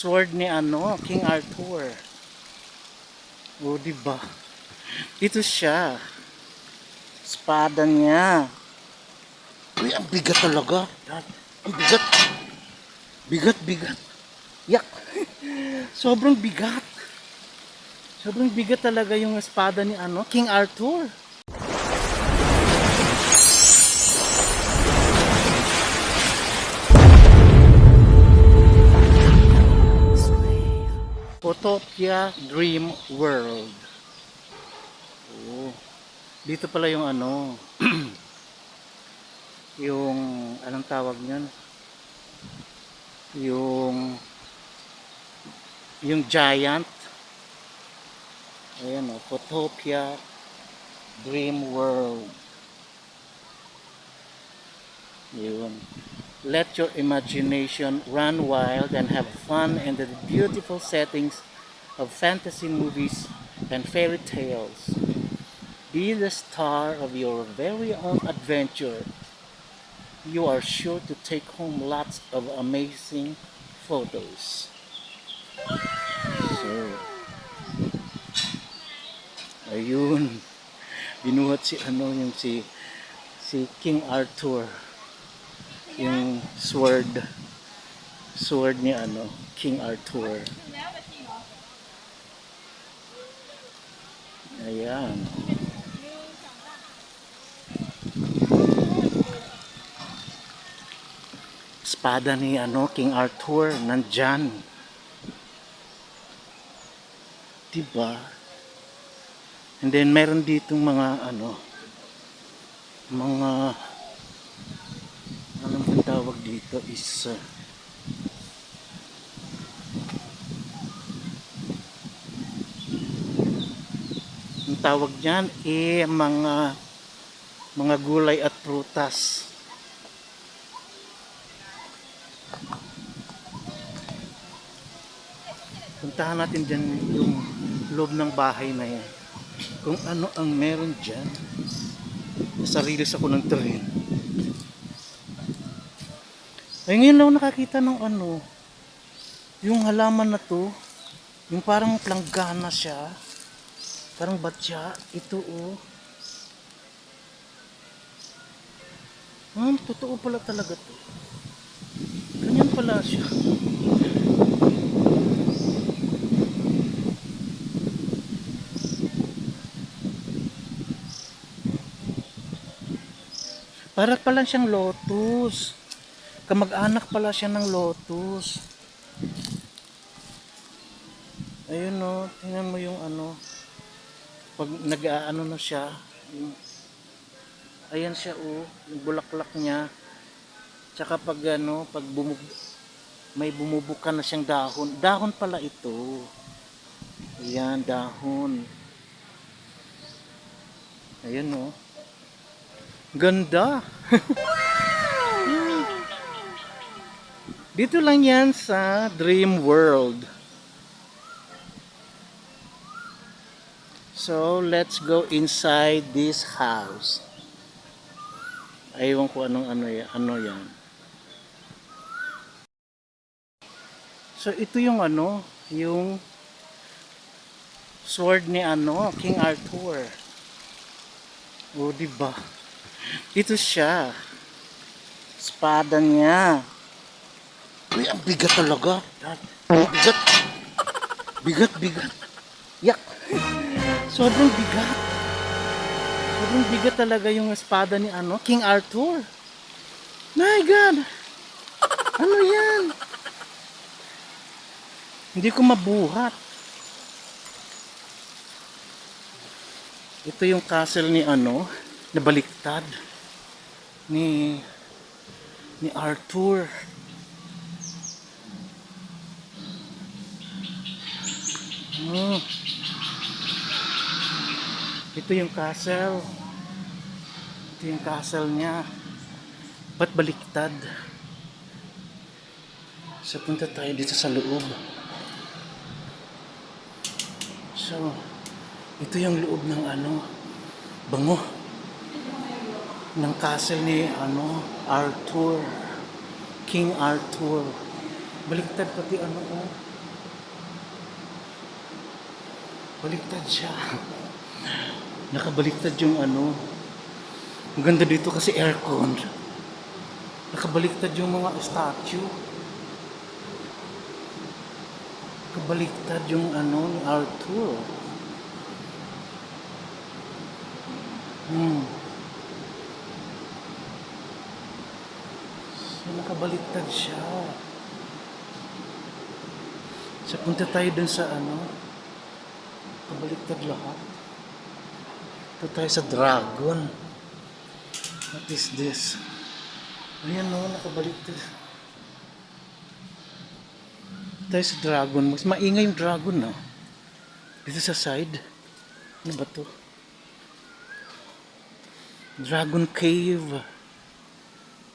sword ni King Arthur. O, diba? Ito siya. Espada niya. Uy, ang bigat talaga. Ang bigat. Bigat. Yak. Sobrang bigat. Sobrang bigat talaga yung espada ni King Arthur. Photopia Dream World. Oh, dito pala yung yung anong tawag niyan? Yung giant. Ayan Photopia Dream World. Yun. Let your imagination run wild and have fun in the beautiful settings of fantasy movies and fairy tales. Be the star of your very own adventure. You are sure to take home lots of amazing photos. So, ayun. Binuhat si King Arthur. Yung sword ni King Arthur. Ayan. Espada ni King Arthur nandyan. Diba? And then meron ditong mga anong tawag dito is ang tawag niyan mga gulay at prutas. Puntahan natin dyan yung loob ng bahay na yan. Kung ano ang meron dyan. Nasarilis ako ng train. Ay, ngayon lang nakakita ng yung halaman na to. Yung parang planggana siya. Parang batya. Ito totoo pala talaga to. Ganyan pala siya. Para pala siyang lotus. Kamag-anak pala siya ng lotus. Ayun tingnan mo yung pag nag-aano na siya. Ayan siya yung bulaklak niya. Tsaka pag may bumubuka na siyang dahon. Dahon pala ito. Ayan, dahon. Ayan ganda. Dito lang yan sa Dream World. So, let's go inside this house. Aywan ko ano yan. So, ito yung yung sword ni King Arthur. O, diba? Ito siya. Espada niya. Uy, ang bigat talaga. Bigat. Yak. Sobrang bigat. Sobrang bigat talaga yung espada ni King Arthur. My God. Ano yan? Hindi ko mabuhat. Ito yung castle ni na baliktad ni Arthur. Ito yung castle. Ito yung castle niya. Ba't baliktad? So punta tayo dito sa loob. So ito yung loob ng bango ng castle ni Arthur, King Arthur. Baliktad pati Baliktad siya. Nakabaliktad yung ano. Ang ganda dito kasi aircon. Nakabaliktad yung mga statue. Nakabaliktad yung ano ni Arthur. Hmm. So, nakabaliktad siya. So, punta tayo dun sa ano. Nakabaliktad lahat. Ito tayo sa dragon. What is this? Ayan no, nakabaliktad. Tayo sa dragon. Mas maingay yung dragon no. Dito sa side. Ano ba to? Dragon Cave.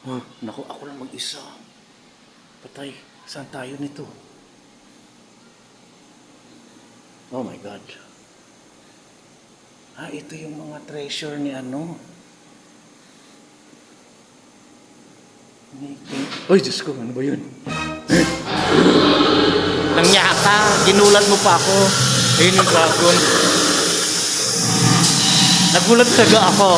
Oh, naku, ako lang mag-isa. Patay. Saan tayo nito? Oh my God. Ah, ito yung mga treasure ni ano. Uy, Diyos ko, ano ba yun? Nangyata, ginulat mo pa ako. Ayun yung dragon. Nagulat talaga ako.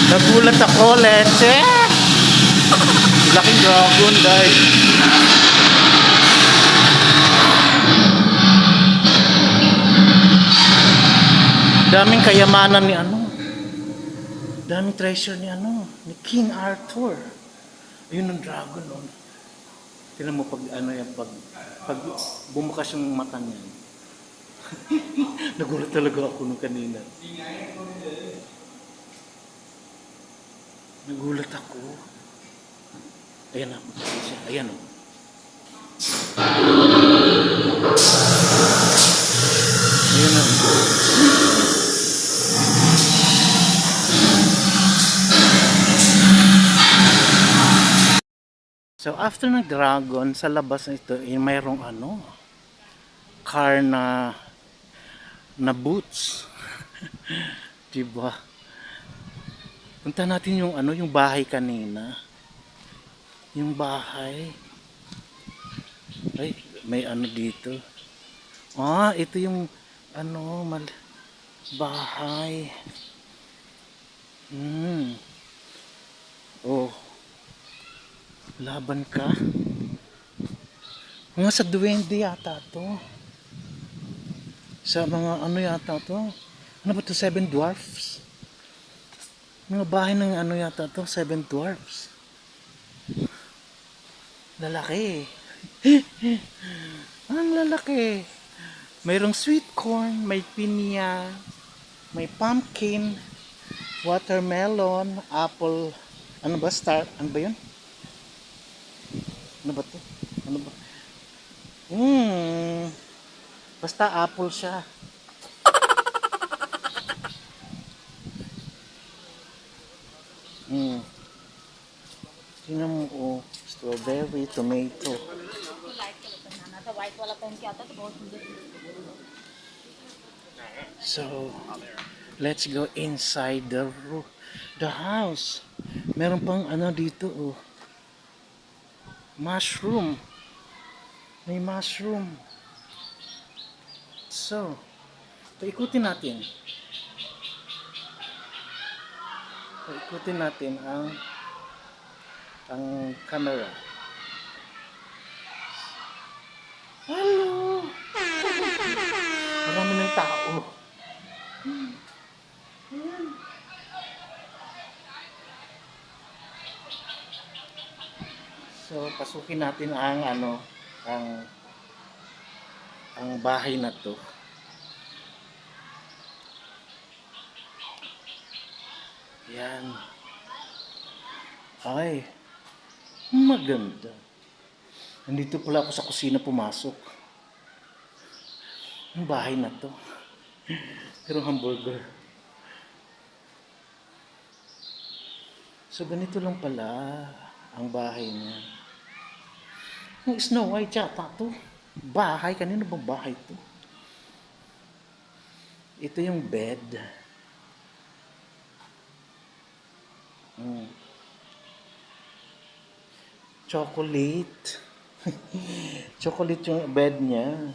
Nagulat ako, leche. Laking dragon, guys. Daming kayamanan ni ano. Daming treasure ni ano, ni King Arthur. Ayun ang dragon, oh. Tingnan mo pag ano yan, pag bumukas yung mata niya. Nagulat talaga ako nung kanina. Nagulat ako. Ayan na, ayan o. Ayan na. So after ng dragon, sa labas na ito, mayroong ano, car na boots. Diba? Punta natin yung ano, yung bahay kanina. Yung bahay. Ay, may ano dito. Ah, ito yung ano, bahay. Oh, laban ka. Mga sa duwende yata to. Sa mga ano yata to. Ano ba to? Seven Dwarfs? Mga bahay ng ano yata to? Seven Dwarfs. Lalaki. Ang lalaki. Mayroong sweet corn, may pinya, may pumpkin, watermelon, apple. Ano ba? Star? Ano ba yun? Ano ba to? Ano ba? Basta apple siya. Tingnan mo, oh, strawberry, tomato. So, let's go inside the house. Meron pang ano dito, oh. Mushroom. May mushroom. So, paikutin natin. Paikutin natin ang camera. Hello! Marami ng tao. Ayan. So, pasukin natin ang ano, ang bahay na to. Yan. Ay, maganda. Nandito pala ako sa kusina pumasok. Ang bahay na to. Pero hamburger. So ganito lang pala ang bahay niya. Ang Snow White yata to. Bahay? Kanino bang bahay to? Ito yung bed. Chocolate. Chocolate yung bed niya.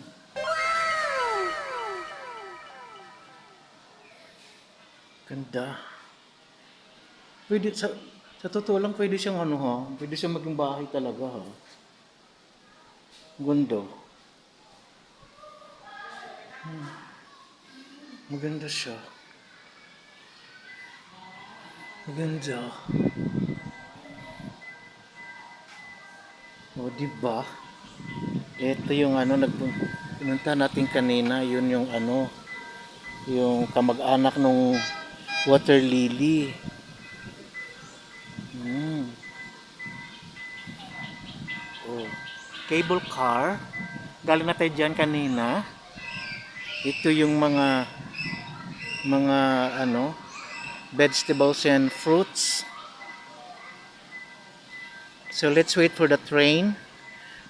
Ganda. Pwede sa totoo lang pwede siyang ano ha. Pwede siyang maging bahay talaga ha. Ganda. Maganda siya. Maganda. O, diba? Ito yung ano, pinunta natin kanina, yun yung ano, yung kamag-anak nung water lily. Oh. Cable car. Galing na tayo dyan kanina. Ito yung mga ano, vegetables and fruits. So let's wait for the train.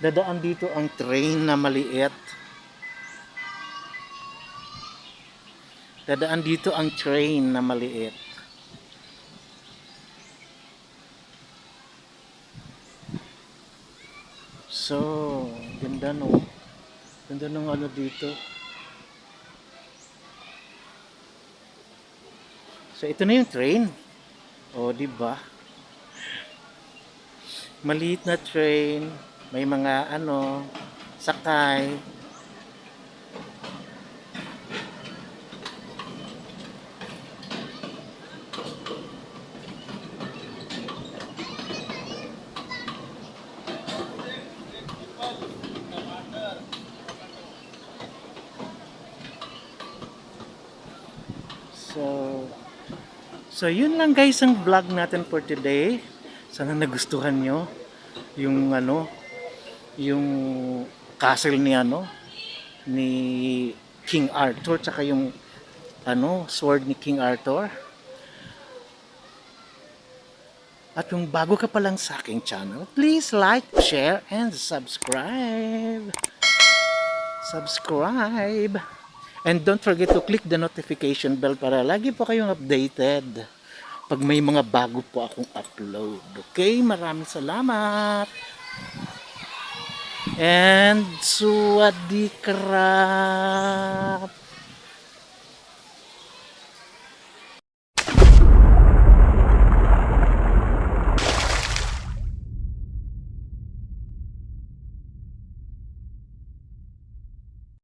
Dadaan dito ang train na maliit. Dadaan dito ang train na maliit. So, ganda no. Ganda ng ano dito. So ito na yung train. O, di ba? Maliit na train, may mga ano, sakay. So yun lang guys ang vlog natin for today. Sana nagustuhan nyo yung ano, yung castle ni ano, ni King Arthur, tsaka yung ano, sword ni King Arthur. At kung bago ka pa lang sa aking channel, please like, share, and subscribe. Subscribe. And don't forget to click the notification bell para lagi po kayong updated pag may mga bago po akong upload. Okay? Maraming salamat. And Swadikra.